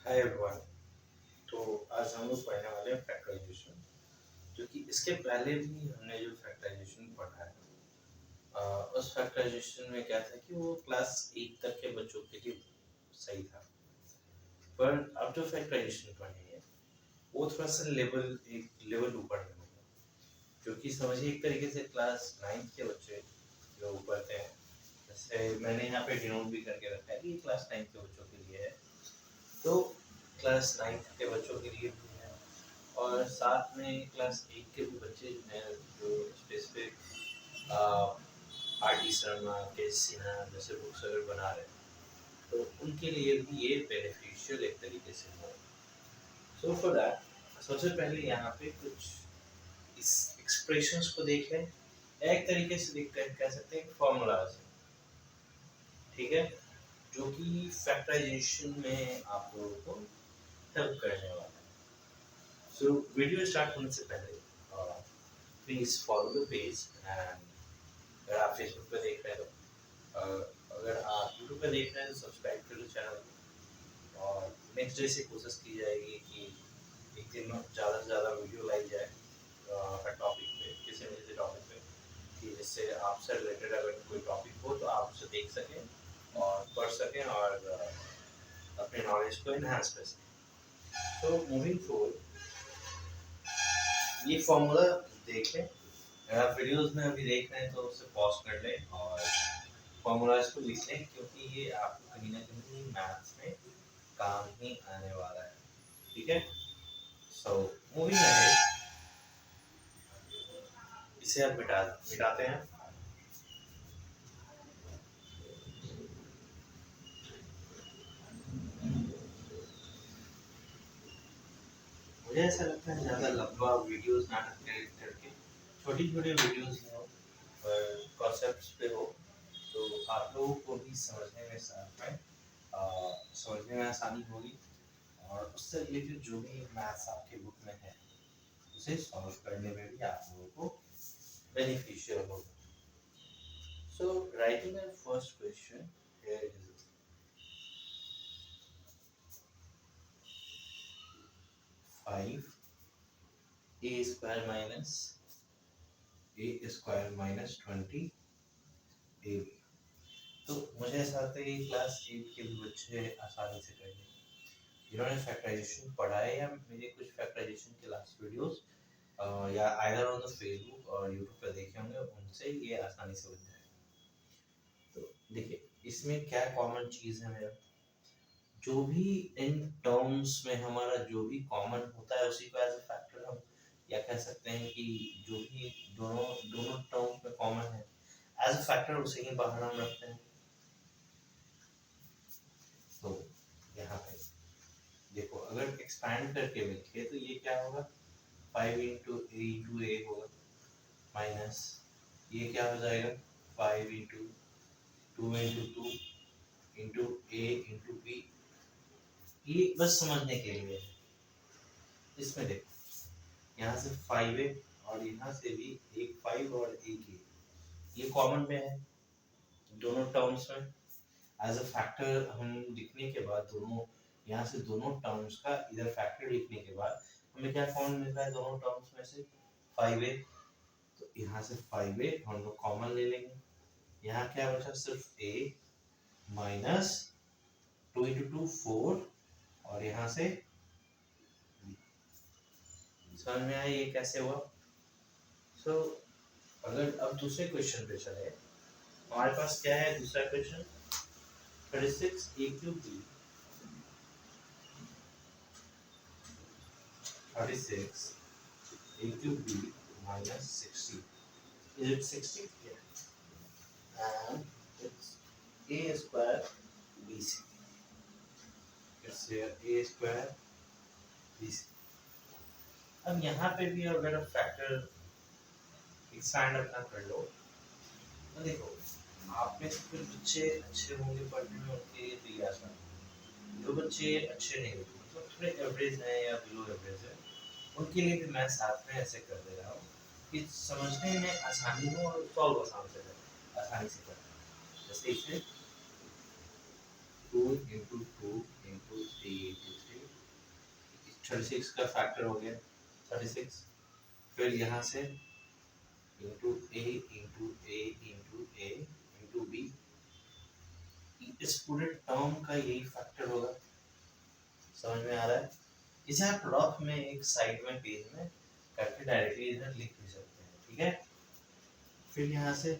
Hi everyone. तो आज हम लोग पढ़ने वाले हैं फैक्टराइजेशन, जो कि इसके पहले भी हमने जो फैक्टराइजेशन पढ़ा है उस फैक्टराइजेशन में क्या था कि वो क्लास 8 तक के बच्चों के लिए सही था। पर अब जो फैक्टराइजेशन पढ़ेंगे वो थोड़ा सा एक लेवल ऊपर लेवल है, जो कि समझिए एक तरीके से क्लास 9 के बच्चे जो पढ़ते हैं। जैसे मैंने यहाँ पे डिनोट भी करके रखा है कि क्लास 9 के बच्चों के लिए है, तो क्लास 9 के बच्चों के लिए भी है। और साथ में क्लास 8 के भी बच्चे हैं जो स्पेसिफिक आर डी शर्मा के सिन्हा जैसे बुक्स अगर बना रहे हैं, तो उनके लिए भी ये बेनिफिशियल एक तरीके से हो। सो फॉर दैट सबसे पहले यहाँ पे कुछ इस एक्सप्रेशंस को देखें, एक तरीके से देख कर कह सकते हैं फॉर्मूलाज है, ठीक है, जो कि फैक्टराइजेशन में आप लोगों को हेल्प करने वाला है। सो वीडियो स्टार्ट होने से पहले please follow the page and अगर आप फेसबुक पे देख रहे हैं तो अगर आप यूट्यूब पे देख रहे हैं तो सब्सक्राइब कर लो चैनल। और नेक्स्ट डे से कोशिश की जाएगी कि एक दिन ज़्यादा से ज़्यादा वीडियो लाई जाए हर टॉपिक पे, किसी न किसी टॉपिक पे, कि जिससे आपसे रिलेटेड अगर कोई टॉपिक हो तो आप उसे देख सकें और पढ़ सकें और अपने नॉलेज को इन्हांस कर सकें। तो मूविंग फॉरवर्ड ये फॉर्मूला देख लें। अगर आप वीडियोस में अभी देख रहे हैं तो उसे पॉज कर लें और फॉर्मूलाज को लिख लें, क्योंकि ये आपको कहीं ना कहीं मैथ्स में काम ही आने वाला है, ठीक है। सो मूविंग अहेड, इसे आप मिटाते हैं। मुझे ऐसा लगता है ज़्यादा लंबा वीडियोस ना करके छोटी छोटी वीडियोस हो और कॉन्सेप्ट्स पे हो, तो आप लोगों को भी समझने में समझने में आसानी होगी और उससे रिलेटेड जो भी मैथ्स आपके बुक में है उसे सॉल्व करने में भी आप लोगों को beneficial होगा। So writing the first question here is 5 a square minus a square minus 20 ab। तो मुझे ऐसा लगता है कि क्लास 8 के भी बच्चे आसानी से कर लेंगे, जिन्होंने फैक्टराइजेशन पढ़ा है या मेरे कुछ फैक्टराइजेशन के लास्ट वीडियोस या आइदर ऑन द फेसबुक और यूट्यूब पर देखे होंगे, उनसे ये आसानी से बन जाएगा। तो देखिए इसमें क्या कॉमन चीज़ है मेरा, जो भी इन टर्म्स में हमारा जो भी कॉमन होता है उसी को एज अ फैक्टर हम या कह सकते हैं कि जो भी दोनों दोनों टर्म्स में कॉमन है एज अ फैक्टर उसे ही बाहर हम रखते हैं। तो यहाँ पे देखो अगर एक्सपैंड करके लिखे तो ये क्या होगा, 5 इंटू ए होगा माइनस ये क्या हो जाएगा 5 इंटू 2 इंटू ए इंटू बी। ये बस समझने के लिए है। इसमें देखो यहाँ से 5 है और यहाँ से भी एक 5 और एक ये कॉमन में है दोनों टर्म्स में। एज अ फैक्टर हम लिखने के बाद दोनों यहाँ से दोनों टर्म्स का इधर फैक्टर लिखने के बाद हमें क्या कॉमन मिल रहा है दोनों टर्म्स में से 5a। तो यहाँ से 5a हम लोग कॉमन ले लेंगे, यहाँ क्या बचा सिर्फ a माइनस 2 इंटू 2 4 और यहाँ से समझ में आया ये कैसे हुआ। सो अगर अब दूसरे क्वेश्चन पे चले, हमारे पास क्या है दूसरा question 36 a cube b 36 a cube b minus 60 is it 60? Yeah. And it's a square bc, it's here a square bc। अब यहाँ पे भी अगर आप फैक्टर एक्सपैंड अपना कर लो तो देखो आप में से कुछ बच्चे अच्छे होंगे पढ़ने में, उनके लिए तो ये आसान है। जो बच्चे अच्छे नहीं होते मतलब थोड़े एवरेज हैं या बिलो एवरेज है, उनके लिए भी मैं साथ में ऐसे कर दे रहा हूँ कि समझने में आसानी हो और सॉल्व आसानी से करें। जैसे इसे 2 इंटू 3 इंटू 3, 36 का फैक्टर हो गया 36। फिर यहाँ से इंटू ए इंटू ए इंटू ए इंटू बी, इस पूरे टर्म का यही फैक्टर होगा। समझ में आ रहा है? इसे आप रफ में एक साइड में पेज में करके डायरेक्टली इधर लिख भी सकते हैं, ठीक है। फिर यहाँ से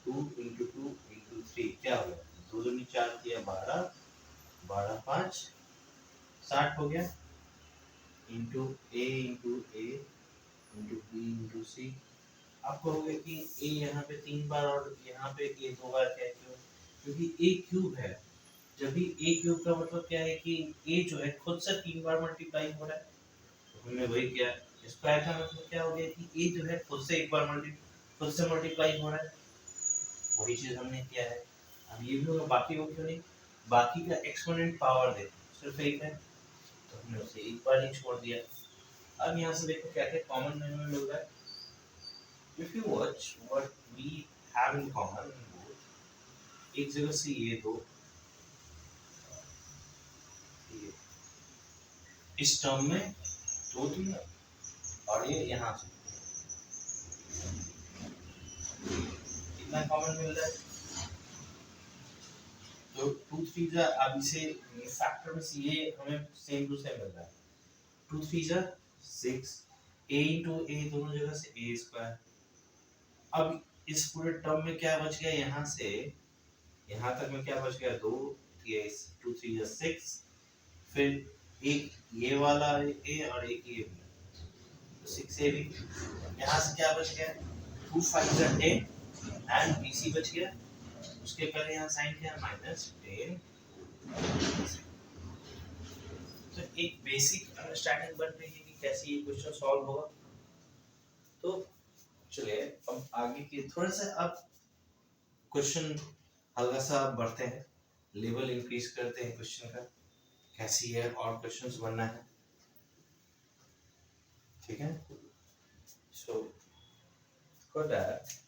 2 इंटू 2 इंटू 3 क्या हो गया, 2 दूनी 4 किया 12, 12 5 60 हो गया, इंटू ए इंटू बी इंटू सी। आप कहोगे कि ए यहाँ पे 3 बार और यहाँ पे ए 2 बार क्या, क्यों? क्योंकि ए क्यूब है। जब भी ए क्यूब का मतलब क्या है कि ए जो है खुद से 3 बार मल्टीप्लाई हो रहा है, तो हमने वही किया। स्क्वायर का मतलब क्या हो गया कि ए जो है खुद से एक बार खुद से मल्टीप्लाई हो रहा है, वही चीज हमने किया है। अब ये भी होगा, बाकी को क्यों नहीं, बाकी का एक्सपोनेंट पावर दे सिर्फ एक है, तो हमने उसे एक बार ही छोड़ दिया। अब यहाँ से देखो क्या क्या कॉमन में मिल रहा है। If you watch what we have in common, एक जगह से ये दो, इस टर्म में दो दिया और ये यहाँ से कितना कॉमन मिल रहा है, तो 2 3 जा, अब इसे फैक्टर में से ये हमें सेम टू सेम मिल रहा है, 2 3 जा 6, a इंटू a दोनों जगह से a स्क्वायर। अब इस पूरे टर्म में क्या बच गया, यहाँ से यहाँ तक में क्या बच गया, 2 2 3 जा 6, फिर एक ये वाला a और एक ये भी, तो 6a भी। यहाँ से क्या बच गया, 2 5 जा 10 एंड bc बच गया, उसके पहले यहाँ साइन क्या है -10। तो एक बेसिक अंडरस्टैंडिंग बन रही है कि कैसे ये क्वेश्चन सॉल्व होगा। तो चलिए अब आगे के थोड़ा सा अब क्वेश्चन हल्का सा बढ़ते हैं, लेवल इंक्रीज करते हैं क्वेश्चन का, कैसी है और क्वेश्चंस बनना है, ठीक है। So for that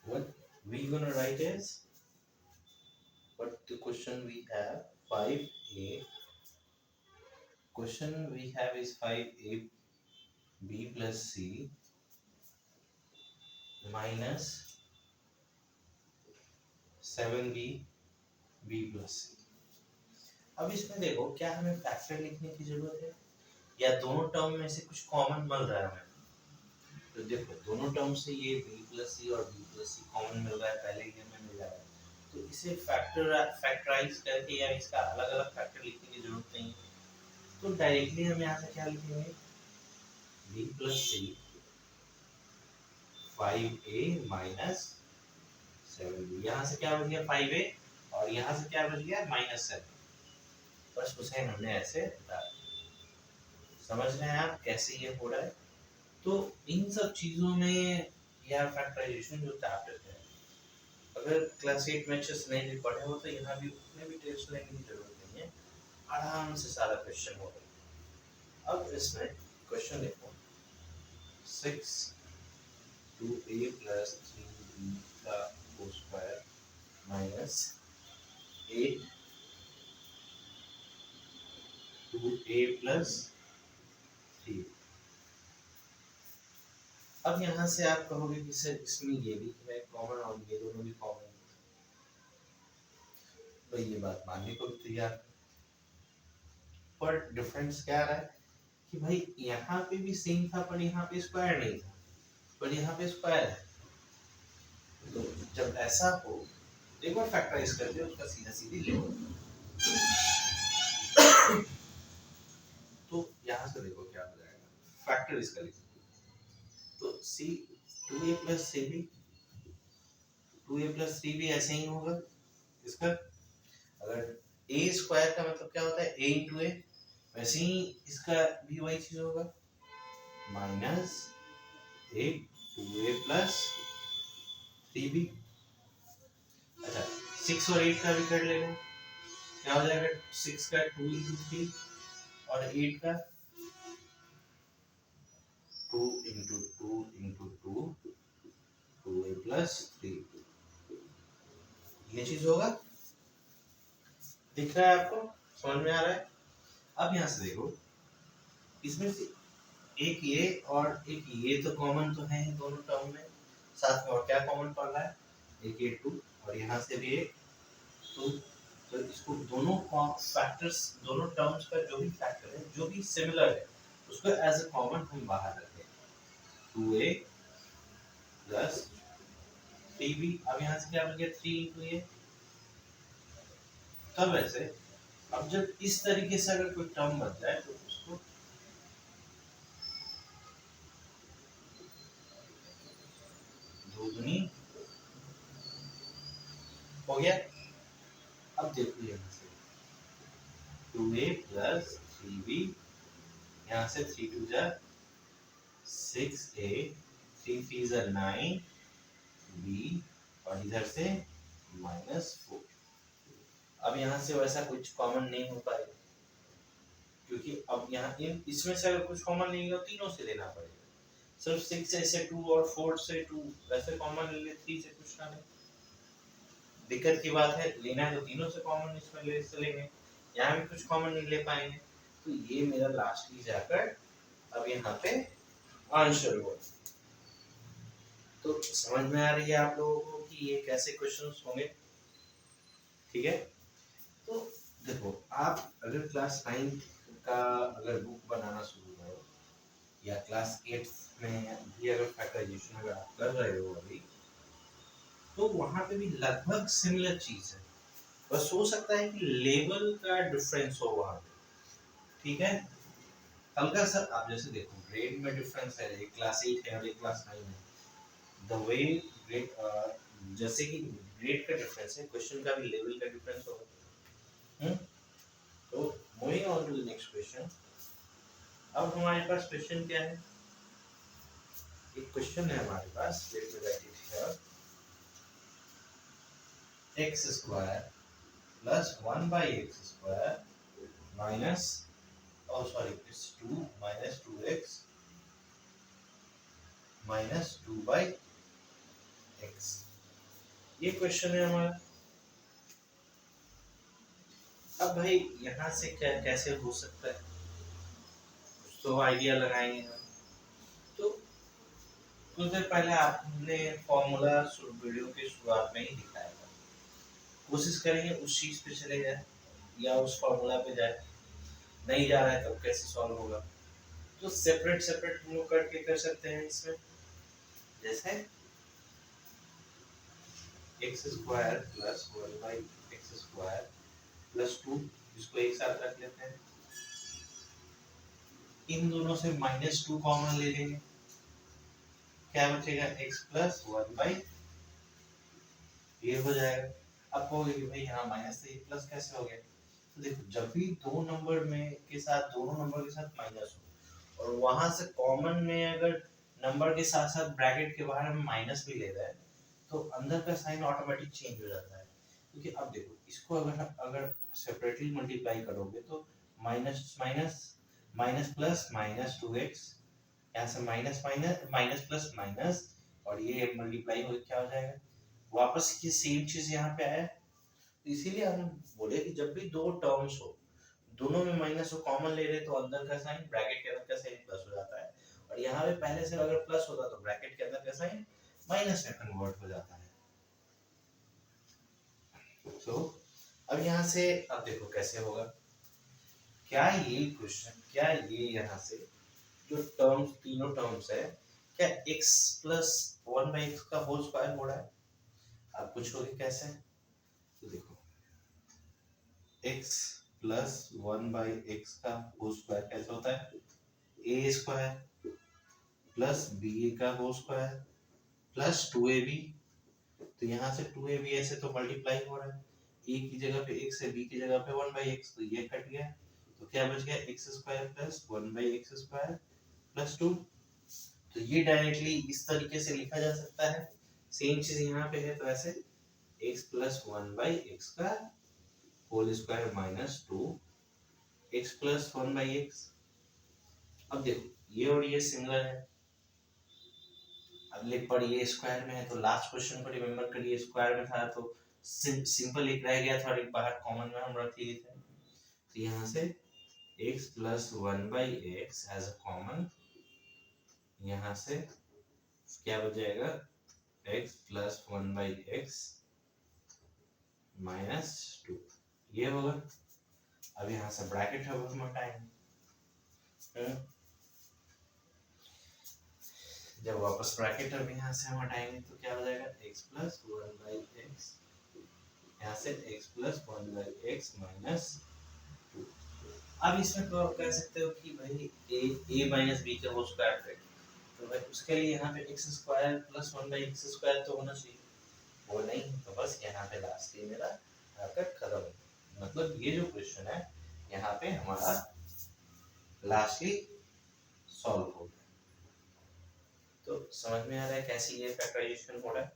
what we gonna write is, what the question we have 5a, question we have is 5a b plus c minus 7b b plus c। अब इसमें देखो क्या हमें फैक्टर लिखने की जरूरत है या दोनों टर्म में से कुछ कॉमन मिल रहा है हमें। तो देखो दोनों टर्म से ये b plus c और b plus c कॉमन मिल रहा है, पहले ही हमें मिल रहा है, तो इसे फैक्टराइज करके या इसका अलग अलग फैक्टर लिखने की जरूरत नहीं है। तो डायरेक्टली हम यहाँ से क्या लिखेंगे, b plus c 5a minus 7b। यहाँ से क्या बच गया 5a और यहाँ से क्या बच गया -7, बस उसे हमने ऐसे डाल। समझ रहे हैं आप कैसे ये हो रहा है। तो इन सब चीजों में यह फैक्टराइजेशन जो चैप्टर है, अगर क्लास 8 में अच्छे से नहीं पढ़े हो तो यहाँ भी उतने भी टेस्ट लेने की जरूरत नहीं है, आराम से सारा क्वेश्चन हो गया। अब इसमें क्वेश्चन देखो, 6 2a plus 3b का whole square minus 8 2a plus 3। अब यहाँ से आप कहोगे कि सर इसमें ये भी है कॉमन और ये दोनों भी कॉमन, तो ये बात मानने को भी तैयार, पर डिफरेंस क्या रहा है कि भाई यहाँ पे भी सेम था पर यहाँ पे स्क्वायर नहीं था, पर यहाँ पे स्क्वायर है। तो जब ऐसा हो एक बार फैक्टराइज कर दे, उसका सीधा सीधी ले। तो यहाँ से देखो क्या हो जाएगा, फैक्टर इसका लिखो, तो c 2a plus 3b 2a plus 3b ऐसे ही होगा इसका। अगर a स्क्वायर का मतलब क्या होता है a इंटू a, वैसे ही इसका भी वही चीज होगा, माइनस 8 2a plus 3b। अच्छा 6 और 8 का भी कर लेना, क्या हो जाएगा 6 का 2 इंटू 3 और 8 का 2 इंटू 2 प्लस 3, ये चीज होगा। दिख रहा है आपको, समझ में आ रहा है? अब यहाँ से देखो, इसमें से एक ये और एक ये तो कॉमन तो है दोनों टर्म में, साथ में और क्या कॉमन पड़ रहा है, एक ये 2 और यहाँ से भी एक 2। तो इसको दोनों फैक्टर्स, दोनों टर्म्स का जो भी फैक्टर है, जो भी सिमिलर है, उसको एज अ कॉमन हम बाहर रखें, 2a प्लस 3b। अब यहाँ से क्या बन गया, 3 इंटू ये। तब ऐसे, अब जब इस तरीके से अगर कोई टर्म बन जाए तो उसको दो दुनी हो गया। अब देखो यहाँ से 2a प्लस 3b, यहाँ से 3 2 जा 6a, 3 3 जा 9b, और इधर से -4। अब यहाँ से वैसा कुछ कॉमन नहीं हो पाएगा, क्योंकि अब यहाँ इसमें से अगर कुछ कॉमन लेंगे तो तीनों से लेना पड़ेगा। सिर्फ 6 से 2 और 4 से 2 वैसे कॉमन ले ले, 3 से कुछ ना ले। दिक्कत की बात है, लेना है तो तीनों से कॉमन इसमें ले से लेंगे, यहाँ भी कुछ कॉमन नहीं ले पाएंगे। तो ये मेरा लास्टली जाकर अब यहाँ पे आंसर हुआ। तो समझ में आ रही है आप लोगों को कि ये कैसे क्वेश्चंस होंगे? ठीक है। तो देखो, आप अगर क्लास 9 का अगर बुक बनाना शुरू करो, या क्लास 8 में भी अगर फैक्टराइजेशन अगर आप कर रहे हो अभी, तो वहां पे भी लगभग सिमिलर चीज है, बस हो सकता है कि लेवल का डिफरेंस हो वहां पे। ठीक है, हल्का सा। आप जैसे देखो, ग्रेड में डिफरेंस है, एक क्लास 8 है और एक क्लास 9 है। द वे ग्रेड, जैसे कि ग्रेड का डिफरेंस है, क्वेश्चन का भी लेवल का डिफरेंस होगा। तो moving on to the next question. अब हमारे पास क्वेश्चन क्या है? एक क्वेश्चन है हमारे पास, let me write it here. x square plus 1 by x square minus, oh sorry, it's 2 minus 2x minus 2 by x। ये क्वेश्चन है हमारा। अब भाई यहाँ से क्या कैसे हो सकता है, कुछ तो आइडिया लगाएंगे हम। तो कुछ देर पहले आपने फॉर्मूला वीडियो के शुरुआत में ही दिखाया था, कोशिश करेंगे उस चीज पे चले जाए या उस फॉर्मूला पे जाए। नहीं जा रहा है तब कैसे सॉल्व होगा? तो सेपरेट सेपरेट हम लोग करके कर सकते हैं इसमें। जैसे x square plus 1 by x square plus 2, इसको एक साथ रख लेते हैं। इन दोनों से -2 कॉमन ले लेंगे, क्या बचेगा, x प्लस 1 बाई ये हो जाएगा। अब कहोगे कि भाई यहाँ माइनस से प्लस कैसे हो गया? तो देखो, जब भी दो नंबर में के साथ, दोनों नंबर के साथ माइनस हो और वहां से कॉमन में अगर नंबर के साथ साथ ब्रैकेट के बाहर हम माइनस भी ले रहे हैं, तो अंदर का साइन ऑटोमेटिक चेंज हो जाता है। क्योंकि अब देखो, इसको अगर अगर सेपरेटली मल्टीप्लाई करोगे तो minus minus minus plus -2x, यहाँ से minus minus minus plus minus, और ये मल्टीप्लाई हो क्या हो जाएगा, वापस ये सेम चीज यहाँ पे आया। तो इसीलिए हम बोले कि जब भी दो टर्म्स हो, दोनों में माइनस हो, कॉमन ले रहे तो अंदर का साइन, ब्रैकेट के अंदर का साइन प्लस हो जाता है, और यहाँ पे पहले से अगर प्लस होता तो ब्रैकेट के अंदर का साइन माइनस में कन्वर्ट हो जाता है। तो अब यहाँ से अब देखो कैसे होगा। क्या ये क्वेश्चन, क्या ये यहाँ से जो टर्म्स, तीनों टर्म्स है, क्या x प्लस 1 बाई एक्स का होल स्क्वायर हो रहा है? आप पूछोगे कैसे? तो देखो, x प्लस 1 बाई एक्स का होल स्क्वायर कैसे होता है, a स्क्वायर प्लस ba का होल स्क्वायर प्लस 2ab। तो यहाँ से 2ab ऐसे तो मल्टीप्लाई हो रहा है, a की जगह पे x है, b की जगह पे 1 बाई एक्स, तो ये कट गया। तो क्या बच गया, x square plus 1 by x square plus 2। तो ये डायरेक्टली इस तरीके से लिखा जा सकता है। सेम चीज यहाँ पे है, तो ऐसे x प्लस 1 बाई एक्स का whole square minus 2 x plus 1 by x. अब देखो, ये और ये सिमिलर है, अब लिख पढ़िए स्क्वायर में है तो लास्ट क्वेश्चन को रिमेम्बर करिए, स्क्वायर में था तो सिंपल एक रह गया था और एक बाहर कॉमन में हम रख लिए थे, तो यहाँ से x plus 1/x as a common, यहाँ से क्या बच जाएगा x प्लस 1/x माइनस 2, ये होगा। अब यहाँ से ब्रैकेट है वो हम हटाएंगे, जब वापस ब्रैकेट अब यहाँ से हम हटाएंगे तो क्या हो जाएगा x प्लस 1/x, यहाँ से x प्लस 1/x माइनस 2। अब इसमें तो आप कह सकते हो कि भाई a माइनस बी का होल स्क्वायर है, तो भाई उसके लिए यहाँ पे x square plus 1/x square तो होना चाहिए, वो नहीं तो बस यहाँ पे लास्ट ये मेरा आपका खत्म। मतलब ये जो क्वेश्चन है यहाँ पे हमारा लास्टली सॉल्व हो गया। तो समझ में आ रहा है कैसे ये फैक्टराइजेशन हो रहा है।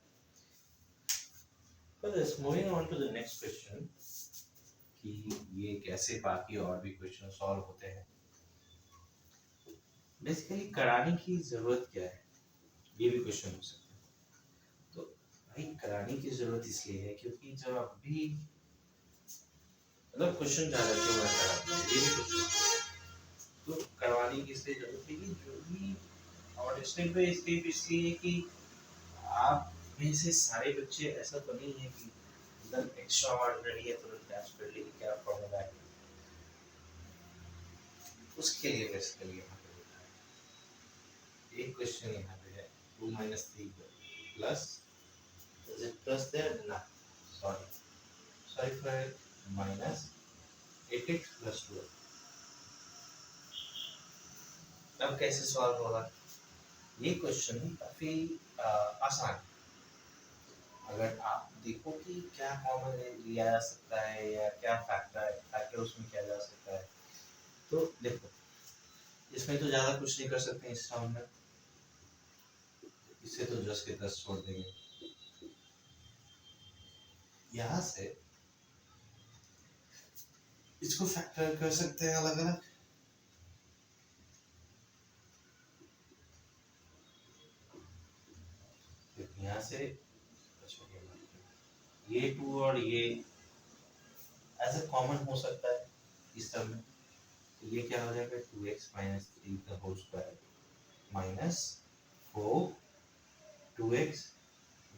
But this moving on to the next question कि ये कैसे बाकी और भी क्वेश्चन सॉल्व होते हैं। बेसिकली कराने की जरूरत क्या है, ये भी क्वेश्चन हो सकता है। तो भाई कराने की जरूरत इसलिए है क्योंकि जब आप भी मतलब क्वेश्चन ज्यादा क्यों मैं कराता हूँ, ये भी क्वेश्चन तो करवाने की इसलिए जरूरत है कि जो भी और स्टेप बाय स्टेप इसलिए कि आप में से सारे बच्चे ऐसा तो नहीं है कि एकदम एक्स्ट्रा ऑर्डिनरी है तुरंत कैच कर ली क्या फॉर्मूला है, उसके लिए बेसिकली यहाँ पे होता है। एक क्वेश्चन यहाँ पे है 2 - 3 plus is it plus there ना sorry for minus 8x plus 12। अब कैसे सॉल्व होगा ये क्वेश्चन काफी आसान। अगर आप देखो कि क्या कॉमन लिया जा सकता है या क्या फैक्टर उसमें किया जा सकता है, तो देखो इसमें तो ज्यादा कुछ नहीं कर सकते इस राउंड में, इसे तो 10 के 10 छोड़ देंगे। यहाँ से इसको फैक्टर कर सकते हैं अलग अलग, यहाँ से ये 2 और ये एज ए कॉमन हो सकता है इस टर्म में, तो ये क्या हो जाएगा 2x - 3 का होल स्क्वायर माइनस 4 2x,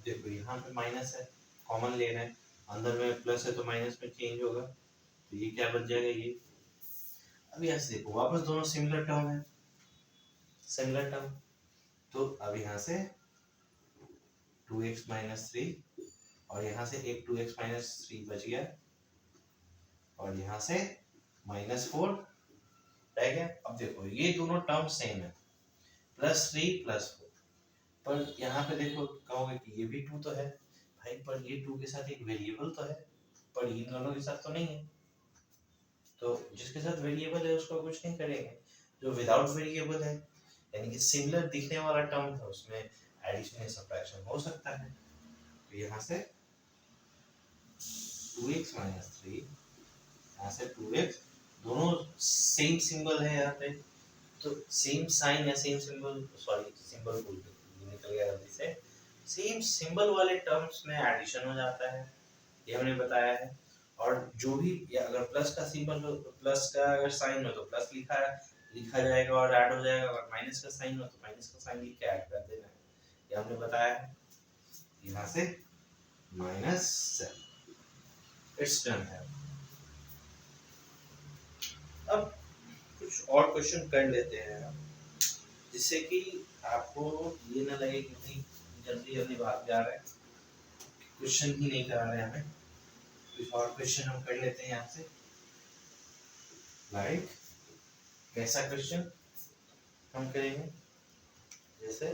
देखो यहाँ पे माइनस है कॉमन ले रहे हैं, अंदर में प्लस है तो माइनस में चेंज होगा, तो ये क्या बच जाएगा ये। अब यहाँ से देखो वापस दोनों सिमिलर टर्म है, सिमिलर टर्म, तो अब यहाँ से 2x - 3 और यहाँ से एक 2x - 3 बच गया और यहाँ से -4 रह गया। अब देखो ये दोनों टर्म सेम है +3 +4, पर यहाँ पे देखो कहोगे कि ये भी 2 तो है भाई, पर ये 2 के साथ एक वेरिएबल तो है, पर इन दोनों के साथ तो नहीं है, तो जिसके साथ वेरिएबल है उसको कुछ नहीं करेंगे, जो विदाउट वेरिएबल है यानी कि सिमिलर दिखने वाला टर्म था उसमें एडिशन या सब्ट्रैक्शन हो सकता है। तो यहाँ से 2x - 3 यहाँ से 2x, दोनों सेम सिंबल है यहाँ पे, तो सेम साइन या सेम सिंबल सॉरी सिंबल भूल निकल गया गलती से, सेम सिंबल वाले टर्म्स में एडिशन हो जाता है, ये हमने बताया है। और जो भी या अगर प्लस का सिंबल हो तो प्लस का अगर साइन हो तो प्लस लिखा जाएगा और ऐड हो जाएगा, अगर माइनस का साइन हो तो माइनस का साइन लिख के ऐड कर देना है, ये हमने बताया है। यहाँ से -7 इट्स डन है। अब कुछ और क्वेश्चन कर लेते हैं जिससे कि आपको ये ना लगे कि नहीं जल्दी जल्दी भाग जा रहे हैं, क्वेश्चन ही नहीं करा रहे हमें। कुछ और क्वेश्चन हम कर लेते हैं यहाँ से, लाइक कैसा क्वेश्चन हम करेंगे, जैसे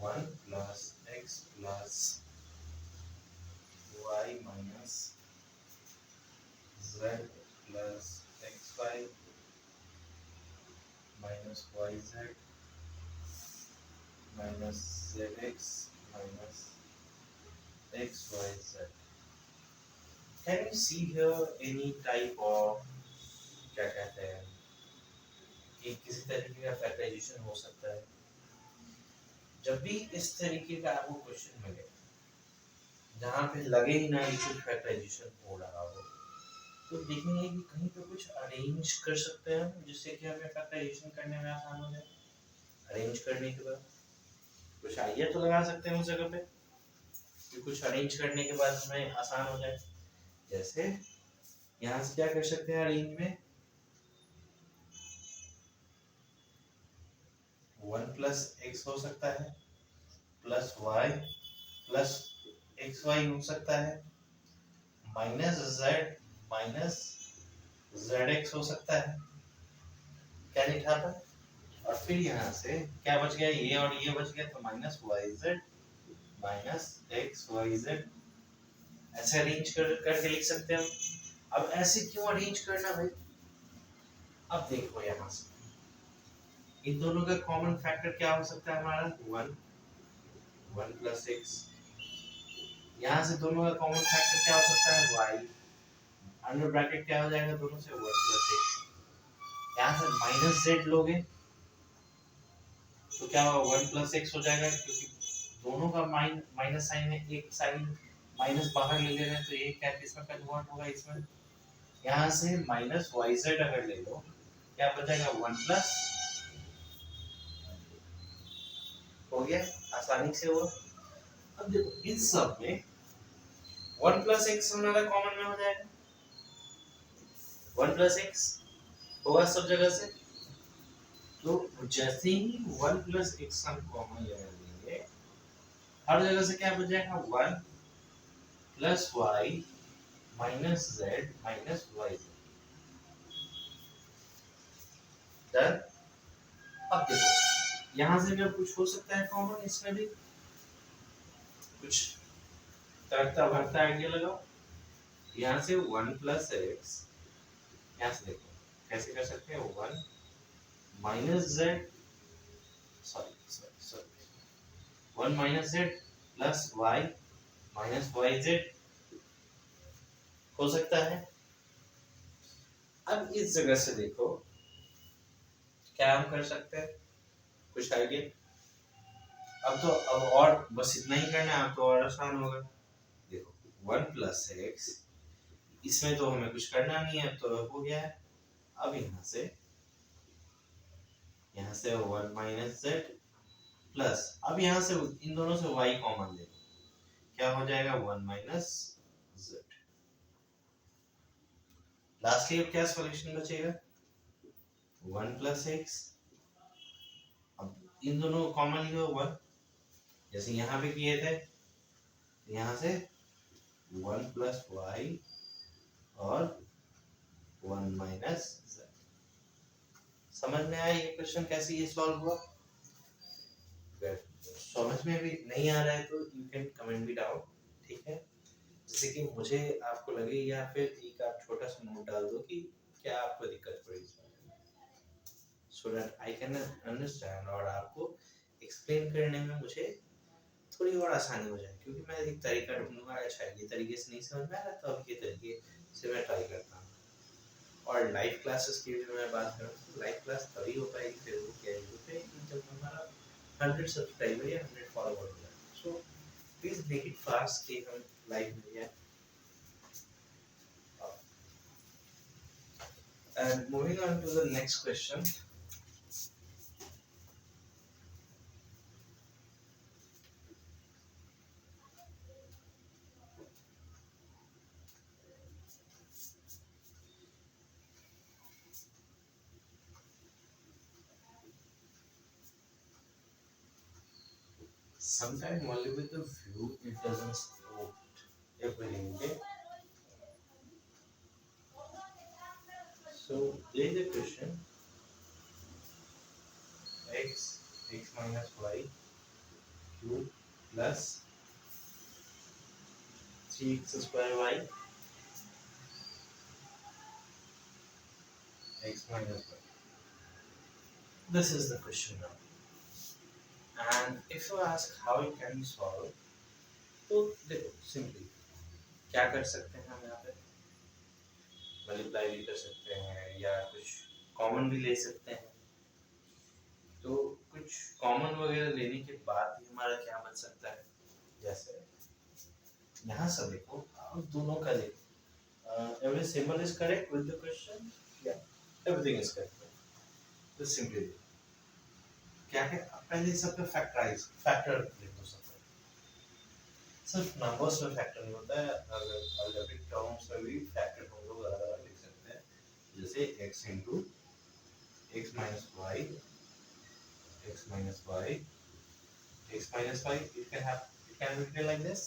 1 + x + y - z + xy - yz - zx - xyz। Can you see here any type of क्या कहते हैं कि किसी तरीके का फैक्टराइजेशन हो सकता है। जब भी इस तरीके का आपको क्वेश्चन मिले जहाँ पे लगे ही ना कि कुछ फैक्टराइजेशन हो रहा हो, तो देखेंगे कि कहीं पे कुछ अरेंज कर सकते हैं जिससे कि हमें फैक्टराइजेशन करने में आसान हो जाए। अरेंज करने के बाद कुछ आइडिया तो लगा सकते हैं उस जगह पे कि कुछ अरेंज करने के बाद हमें आसान हो जाए। जैसे यहाँ से क्या कर सकते हैं अरेंज में, 1 प्लस एक्स हो सकता है, plus y plus x y हो सकता है, minus z minus z x हो सकता है। क्या लिखा था? और फिर यहाँ से क्या बच गया, ये और ये बच गया, तो minus y z minus x y z. ऐसे अरेंज करके लिख सकते हैं हम। अब ऐसे क्यों अरेंज करना भाई? अब देखो यहाँ से इन दोनों का कॉमन फैक्टर क्या हो सकता है हमारा, 1 प्लस एक्स। यहाँ से दोनों का कॉमन फैक्टर क्या हो सकता है, वाई। अंडर ब्रैकेट क्या हो जाएगा दोनों से, 1 प्लस एक्स। यहाँ से माइनस जेड लोगे तो क्या होगा, 1 प्लस एक्स हो जाएगा, क्योंकि दोनों का माइनस साइन है, एक साइन माइनस बाहर ले ले रहे हैं तो ये क्या किसमें कन्वर्ट होगा, इसमें। यहाँ से माइनस वाई जेड अगर ले लो क्या बचेगा, 1 प्लस, हो गया आसानी से हुआ। अब देखो इन सब में 1 प्लस एक्स हमारा कॉमन में हो जाएगा, 1 प्लस एक्स होगा सब जगह से। तो जैसे ही 1 प्लस एक्स हम कॉमन ले लेंगे हर जगह से क्या बच जाएगा, 1 plus y minus z minus y done. अब देखो यहाँ से भी अब कुछ हो सकता है कॉमन, इसमें भी कुछ तड़ता भरता आइडिया लगाओ। यहाँ से 1 प्लस एक्स, यहाँ से देखो कैसे कर सकते हैं, 1 minus z, sorry 1 minus z plus y minus y z हो सकता है। अब इस जगह से देखो क्या हम कर सकते हैं, कुछ आइडिया। अब और बस इतना ही करना है, अब तो और आसान होगा। देखो 1 प्लस एक्स, इसमें तो हमें कुछ करना नहीं है तो हो गया है। अब यहाँ से 1 माइनस जेड प्लस, अब यहाँ से इन दोनों से y कॉमन ले लो, क्या हो जाएगा, 1 माइनस जेड। लास्टली अब क्या सॉल्यूशन बचेगा, 1 प्लस एक्स। अब इन दोनों को कॉमन लियो 1, जैसे यहाँ पे किए थे, यहाँ से 1 प्लस वाई और 1 माइनस जेड। समझ में आया ये क्वेश्चन कैसे ये सॉल्व हुआ? समझ में भी नहीं आ रहा है तो यू कैन कमेंट भी डाउन, ठीक है, जैसे कि मुझे आपको लगे, या फिर एक आप छोटा सा नोट डाल दो कि क्या आपको दिक्कत पड़ी, so that I can understand और आपको एक्सप्लेन करने में मुझे थोड़ी और आसानी हो जाए। क्योंकि मैं एक तरीका ढूंढूंगा, अच्छा ये तरीके से नहीं समझ में आ रहा तो अब ये तरीके से मैं ट्राई करता हूँ। और लाइव क्लासेस की जो मैं बात करूँ तो लाइव क्लास तभी हो पाएगी फेसबुक या यूट्यूब पे जब हमारा 100 सब्सक्राइबर या 100 फॉलोवर हो जाए। So please make it fast कि हम लाइव मिल जाए। And moving on to the next question. Sometimes only with the view it doesn't support everything. Okay. So there is a question: x minus y cube plus 3x square y x minus y. This is the question now. And if you ask how it can be solved, तो देखो simply क्या कर सकते हैं हम यहाँ पे, multiply भी कर सकते हैं या कुछ कॉमन भी ले सकते हैं। तो कुछ कॉमन वगैरह लेने के बाद भी हमारा क्या बन सकता है, जैसे यहाँ से देखो आप दोनों का देखो, every symbol is correct with the question, या एवरीथिंग इज करेक्ट। तो सिंपली क्या है, पहले सबका फैक्टराइज फैक्टर लिख दो सबका। सिर्फ नंबर्स में फैक्टर नहीं होता है, अगर अलजेब्रिक टर्म्स में भी फैक्टर हम लोग अलग अलग लिख सकते हैं, जैसे x into x minus y, x minus y, x minus y, it can be written like this.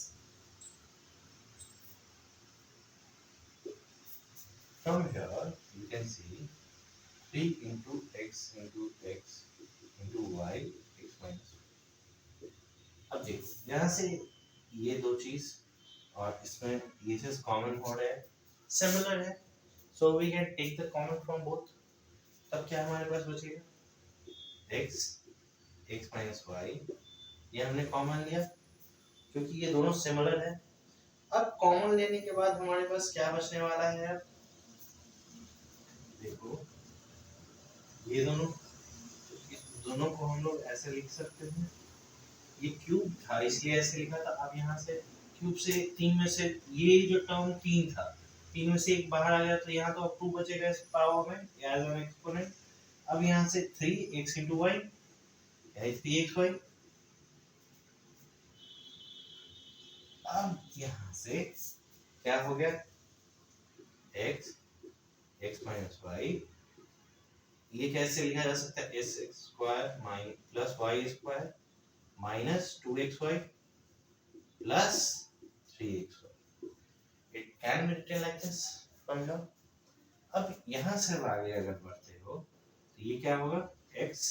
From here you can see 3 into x into x into y, x minus y. अब देखो यहाँ से ये दो चीज और इसमें ये चीज कॉमन हो रहा है, सिमिलर है, so we can take the common from both. तब क्या हमारे पास बचेगा, x x minus y, ये हमने कॉमन लिया क्योंकि ये दोनों सिमिलर है। अब कॉमन लेने के बाद हमारे पास क्या बचने वाला है यार, देखो ये दोनों, इस दोनों को हम लोग ऐसे लिख सकते हैं, ये क्यूब था इसलिए ऐसे लिखा था। अब यहाँ से क्यूब से तीन में से ये जो टर्म तीन था, तीन में से एक बाहर आ गया तो यहाँ तो अब टू बचेगा इस पावर में एज एन एक्सपोनेंट। अब यहाँ से 3x into y, यही 3xy। अब यहाँ से क्या हो गया, x x minus y, ये कैसे लिखा जा सकता है, s square plus y square minus 2xy plus 3xy, it can be written like this from here. अब यहाँ से आगे अगर बढ़ते हो तो ये क्या होगा, x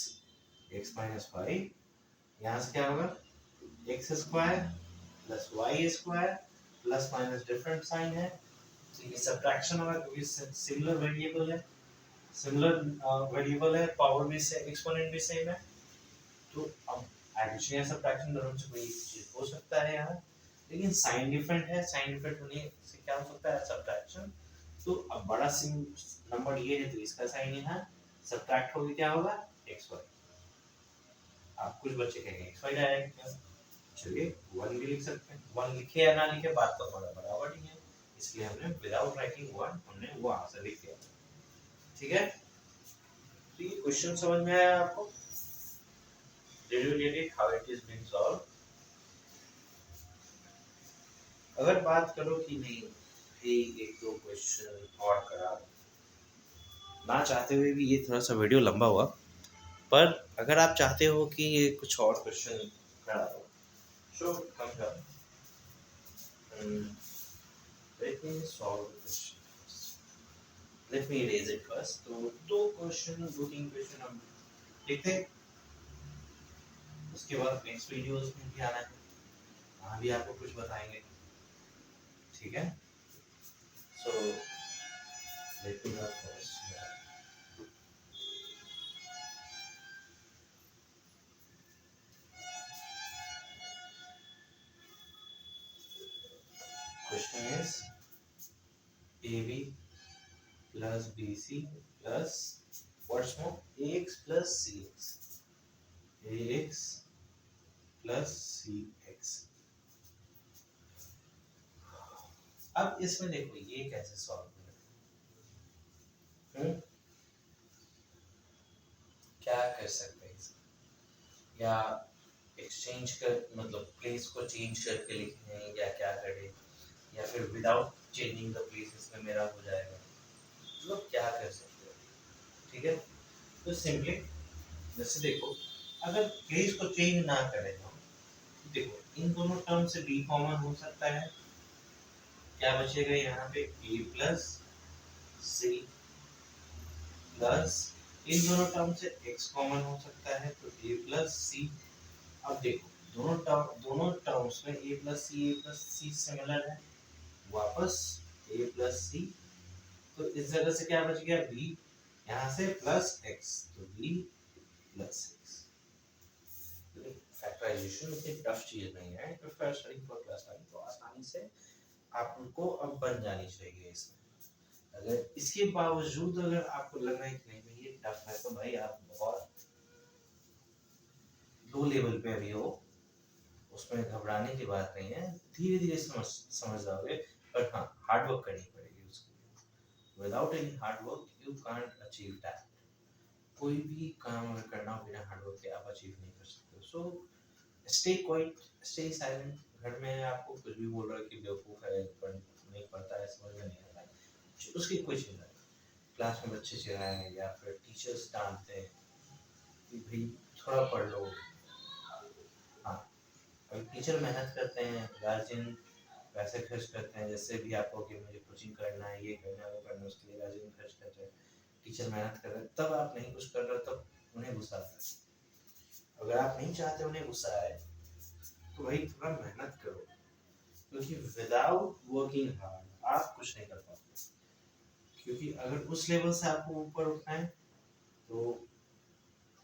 x minus y, यहाँ से क्या होगा x square plus y square plus minus different sign है, तो ये सब्ट्रैक्शन होगा क्योंकि सिमिलर वेरिएबल है, सिमिलर वेरिएबल है, पावर भी से एक्सपोनेंट भी सेम है। तो अब एडिशन या सब्ट्रैक्शन दोनों से कोई चीज हो सकता है यहाँ, लेकिन साइन डिफरेंट है, साइन डिफरेंट होने से क्या हो सकता है, सब्ट्रैक्शन। तो अब बड़ा सिम नंबर ये है तो इसका साइन यहाँ सब्ट्रैक्ट होगी, क्या होगा xy, आप कुछ बच्चे कहेंगे xy डायरेक्ट, चलिए 1 भी लिख सकते हैं, 1 लिखे या ना लिखे बात तो हमारा बराबर ही है, इसलिए हमने विदाउट राइटिंग 1 हमने वो आंसर लिख दिया, ठीक है। तो ये क्वेश्चन समझ में आया आपको, did you get it how it is being solved? अगर बात करो कि नहीं भाई एक दो क्वेश्चन और करा ना चाहते हुए भी, ये थोड़ा सा वीडियो लंबा हुआ, पर अगर आप चाहते हो कि ये कुछ और क्वेश्चन करा दो, so come here, let me solve the question, let me erase it first. तो दो तीन क्वेश्चन हम देखते हैं, उसके बाद नेक्स्ट वीडियोस में भी आना है, वहाँ भी आपको कुछ बताएंगे, ठीक है। So let me not first, question is AB plus BC plus what's more AX plus CX, AX plus CX। अब इसमें देखो ये कैसे सॉल्व करें, क्या कर सकते हैं इसमें, या एक्सचेंज कर मतलब प्लेस को चेंज करके लिखें या क्या करें, या फिर विदाउट चेंजिंग द प्लेस इसमें मेरा हो जाएगा, मतलब क्या कर सकते हैं, ठीक है। तो सिंपली जैसे देखो अगर प्लेस को चेंज ना करें हम, देखो इन दोनों टर्म से b कॉमन हो सकता है, क्या बचेगा यहाँ पे a प्लस सी प्लस इन दोनों टर्म से x कॉमन हो सकता है तो a प्लस सी। अब देखो दोनों टर्म्स में a प्लस सी सिमिलर है, वापस a प्लस सी, तो इस जगह से क्या बच गया b, यहाँ से प्लस x, तो b प्लस x। फैक्टराइजेशन उतनी टफ चीज नहीं है, if you are studying for class 9 तो आसानी से आपको अब बन जानी चाहिए इसमें। अगर इसके बावजूद अगर आपको लग रहा है कि नहीं भाई ये टफ है, तो भाई आप बहुत लो लेवल पे अभी हो, उसमें घबराने की बात नहीं है, धीरे धीरे समझ जाओगे। पर हाँ, हार्ड वर्क करनी पड़ेगी उसके लिए। Without any hard work you can't achieve that. कोई भी काम अगर करना हो बिना हार्ड वर्क के आप अचीव नहीं कर सकते। So stay quiet, stay silent. घर में आपको कुछ भी बोल रहा है कि बेवकूफ है, नहीं पढ़ता है, समझ में नहीं आता है, उसकी कोई चिंता नहीं। क्लास में बच्चे चिल्लाएं या फिर टीचर्स डांटते हैं कि भाई थोड़ा पढ़ लो। हाँ, अगर टीचर मेहनत करते हैं, गार्जियन पैसे खर्च करते हैं, जैसे भी आपको कि मुझे कोचिंग करना है, ये करना है, वो करना है, उसके लिए गार्जियन खर्च करते हैं, टीचर मेहनत कर रहे हैं, तब आप नहीं कुछ कर रहे हो, तब उन्हें गुस्सा आता है। अगर आप नहीं चाहते उन्हें गुस्सा आए, तो भाई थोड़ा मेहनत करो, क्योंकि विदाउट वर्किंग हार्ड आप कुछ नहीं कर पाते। क्योंकि अगर उस लेवल से आपको ऊपर उठना है, तो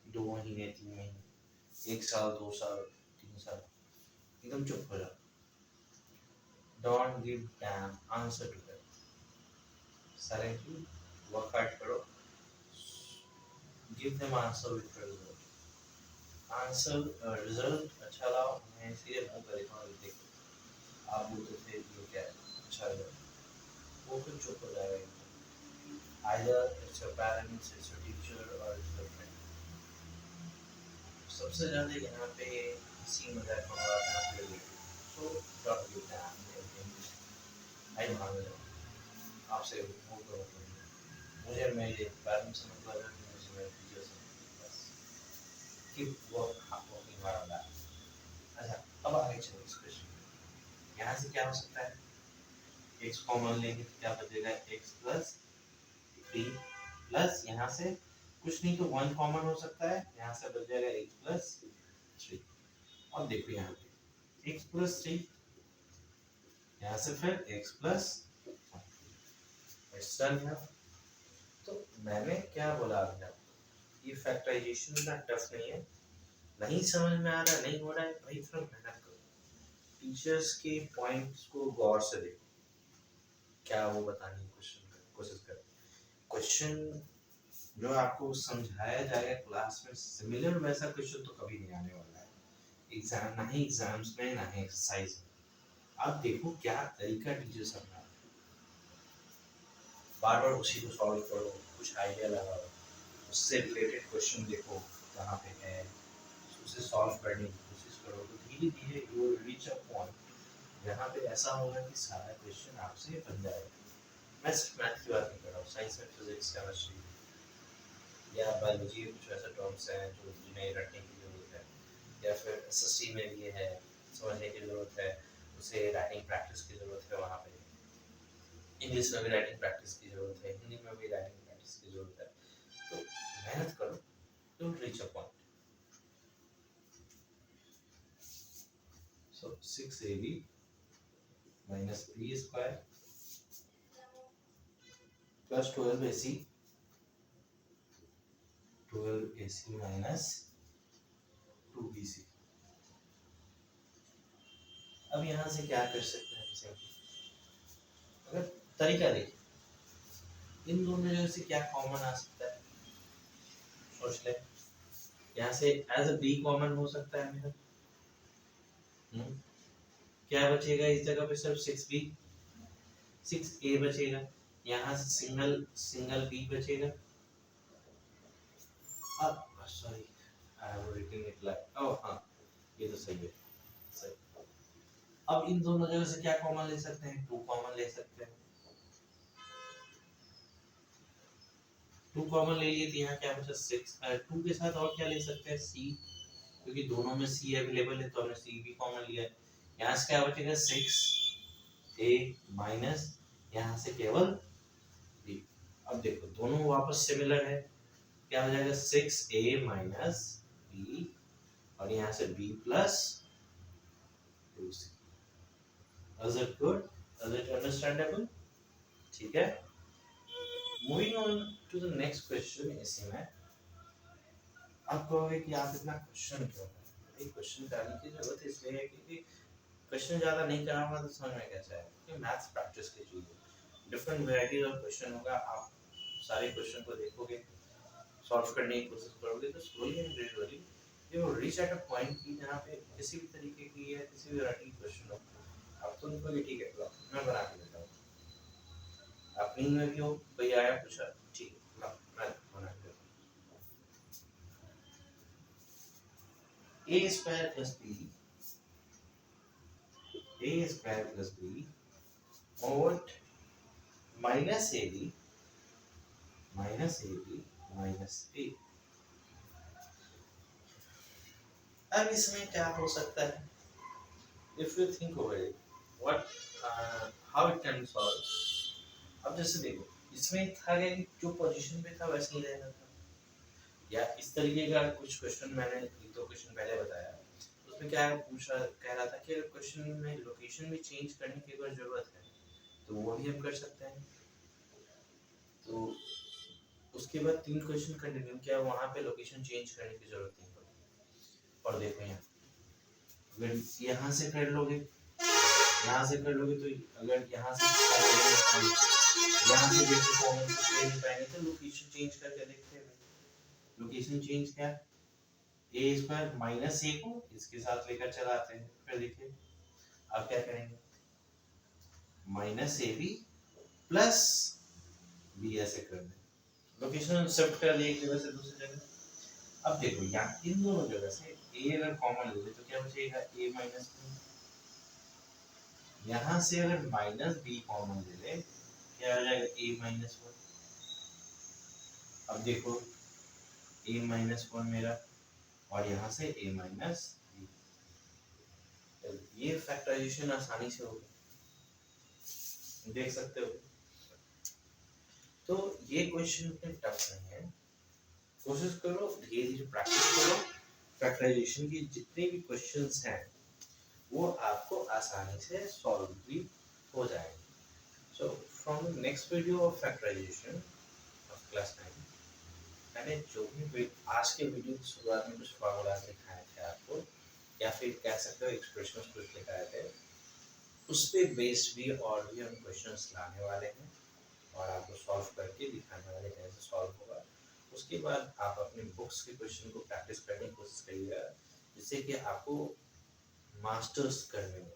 2 महीने, 3 महीने, 1 साल, 2 साल, 3 साल एकदम चुप हो जाओ। Don't give them answer to that. Silently work hard करो, give them answer with result. Answer result अच्छा लाओ, मैं इसलिए मुंह पर लिखा हूँ, देखो आप बोलते थे ये क्या है, अच्छा रिजल्ट, वो फिर चुप हो जाएगा। Either it's your parents, it's your teacher, or it's your friend. सबसे ज़्यादा यहाँ पे हंसी मजाक वाला यहाँ पे लेके, so don't give them anything. आई मान लो आपसे वो करो, मुझे मेरे पेरेंट्स से मतलब है, मुझे मेरे टीचर से मतलब, बस keep working hard on that. अच्छा, अब आगे चलो इस क्वेश्चन। यहाँ से क्या हो सकता है, x कॉमन लेंगे तो क्या बचेगा, x प्लस 3 प्लस यहाँ से कुछ नहीं तो 1 कॉमन हो सकता है, यहाँ से बच जाएगा x प्लस 3। अब देखो यहाँ पे x प्लस 3, यहाँ से फिर x प्लस 1। तो मैंने क्या बोला अभी आपको, ये फैक्टराइजेशन इतना टफ नहीं है। नहीं समझ में आ रहा, नहीं हो रहा है, भाई थोड़ा मेहनत करो, टीचर्स के पॉइंट्स को गौर से देखो, क्या वो बताने की कोशिश करें। क्वेश्चन जो आपको समझाया जाएगा क्लास में, सिमिलर वैसा क्वेश्चन तो कभी नहीं आने वाला है एग्जाम, ना ही एग्जाम्स में, ना ही एक्सरसाइज में। आप देखो क्या तरीका टीचर्स अपना, बार बार उसी को सॉल्व करो, कुछ आइडिया लगाओ, उससे रिलेटेड क्वेश्चन देखो कहाँ पे है, उसे सॉल्व करने की कोशिश करो, तो धीरे धीरे you will reach a point जहाँ पे ऐसा होगा कि सारा क्वेश्चन आपसे बन जाएगा। मैं सिर्फ मैथ की बात नहीं कर रहा हूँ, साइंस में फिजिक्स, केमिस्ट्री या बायोलॉजी के कुछ ऐसे टर्म्स हैं जो जिन्हें रटने की जरूरत है, या फिर एसएसटी में भी है, समझने की जरूरत है, उसे राइटिंग प्रैक्टिस की जरूरत है, वहाँ पे इंग्लिश में भी राइटिंग प्रैक्टिस की जरूरत है, हिंदी में भी राइटिंग प्रैक्टिस की जरूरत है। तो मेहनत करो, don't reach a point. So 6ab minus b square plus 12ac, 12ac minus 2bc। अब यहाँ से क्या कर सकते हैं इसे, अगर तरीका देखिए, इन दोनों जगह से क्या कॉमन आ सकता है, सोच ले। यहाँ से एज अ बी कॉमन हो सकता है मेरा, क्या बचेगा इस जगह पे, सिर्फ 6b, 6a बचेगा, यहाँ से सिंगल सिंगल b बचेगा। अब sorry, I have written it like, oh हाँ ये तो सही है, सही। अब इन दोनों जगह से क्या कॉमन ले सकते हैं, 2 कॉमन ले सकते हैं, 2 कॉमन ले लिए तो यहाँ क्या बचा 6, 2 के साथ और क्या ले सकते हैं, c, क्योंकि दोनों में c अवेलेबल है तो हमने c भी कॉमन लिया है। यहाँ से क्या बचेगा 6a माइनस यहाँ से केवल b। अब देखो दोनों वापस सिमिलर है, क्या हो जाएगा 6a माइनस b, और यहाँ से b plus 2c। Is it good? Is it understandable? ठीक है। Moving on to the next question, इसी में आप कहोगे कि आप इतना क्वेश्चन क्यों कर रहे हैं, क्वेश्चन करने की जरूरत इसलिए है क्योंकि क्वेश्चन ज्यादा नहीं कराऊंगा तो समझ में कैसे आएगा, क्योंकि मैथ्स प्रैक्टिस की चीज है। डिफरेंट वैरायटीज ऑफ क्वेश्चन होगा। आप सारे क्वेश्चन को देखोगे, सॉल्व करने की कोशिश करोगे, तो slowly and gradually you will reach at a point कि जहाँ पे किसी भी तरीके की या किसी भी वैरायटी की क्वेश्चन हो, आप तो लिखोगे ठीक है लो मैं बना के देता हूँ। आप नींद में भी हो, कोई आया पूछा, ठीक है लो मैं बना के देता हूँ। A square plus B, A square plus B mod minus A B minus A B minus A. अब इसमें क्या हो सकता है? If you think over it, what how it can be solve. अब जैसे देखो, इसमें था कि जो पोजीशन पे था वैसे ही रहना था, या इस तरीके का कुछ क्वेश्चन मैंने एक दो क्वेश्चन पहले बताया, उसमें क्या पूछा कह रहा था कि क्वेश्चन में लोकेशन भी चेंज करने की अगर जरूरत है तो वो भी हम कर सकते हैं। तो उसके बाद तीन क्वेश्चन कंटिन्यू किया, वहां पे लोकेशन चेंज करने की जरूरत नहीं पड़ी। और देखो यहाँ अगर यहाँ से कर लोगे, यहाँ से कर लोगे तो अगर यहाँ से यहाँ से देखो कॉमन ले नहीं पाएंगे तो लोकेशन चेंज करके देखते हैं। लोकेशन चेंज क्या, ए स्क्वायर माइनस ए को इसके साथ लेकर चलाते हैं, फिर देखिए अब क्या करेंगे, minus A B plus B ऐसे कर दें, लोकेशन शिफ्ट कर दिए एक जगह से दूसरी जगह। अब देखो यहाँ इन दोनों जगह से ए अगर कॉमन ले ले तो क्या बचेगा, ए माइनस बी। यहाँ से अगर माइनस बी कॉमन ले ले क्या हो जाएगा, ए माइनस वन। अब देखो ए माइनस वन मेरा, और यहाँ से ए माइनस बी, ये फैक्टराइजेशन आसानी से होगा, देख सकते हो। तो ये क्वेश्चन इतने टफ नहीं है, कोशिश करो धीरे धीरे प्रैक्टिस करो, फैक्टराइजेशन की जितने भी क्वेश्चंस हैं वो आपको आसानी से सॉल्व भी हो जाएंगे। So from the next video of factorisation of class 9, मैंने जो भी आज के वीडियो की शुरुआत में कुछ फॉर्मूलाज दिखाए थे आपको, या फिर कह सकते हो एक्सप्रेशंस कुछ दिखाए थे, उस पे बेस्ड भी और भी हम क्वेश्चंस लाने वाले हैं और आपको सॉल्व करके दिखाने वाले कैसे सॉल्व होगा। उसके बाद आप अपने बुक्स के क्वेश्चन को प्रैक्टिस करने की कोशिश करिएगा, जिससे कि आपको मास्टर्स करने में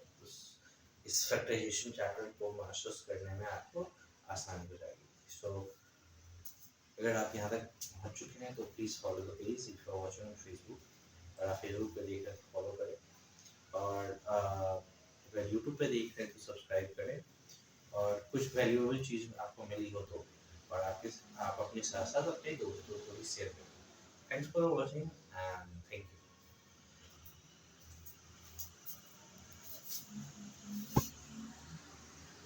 इस फैक्टराइजेशन चैप्टर को मास्टर्स करने में आपको आसानी हो जाएगी। सो अगर आप यहाँ तक पहुँच चुके हैं तो please follow the page if you are watching on Facebook, और आप फेसबुक पे देख रहे हैं तो फॉलो करें, और अगर यूट्यूब पे देख रहे हैं तो सब्सक्राइब करें, और कुछ वैल्यूएबल चीज़ आपको मिली हो तो, और आप अपने साथ साथ अपने दोस्तों को भी शेयर करें। Thanks for watching.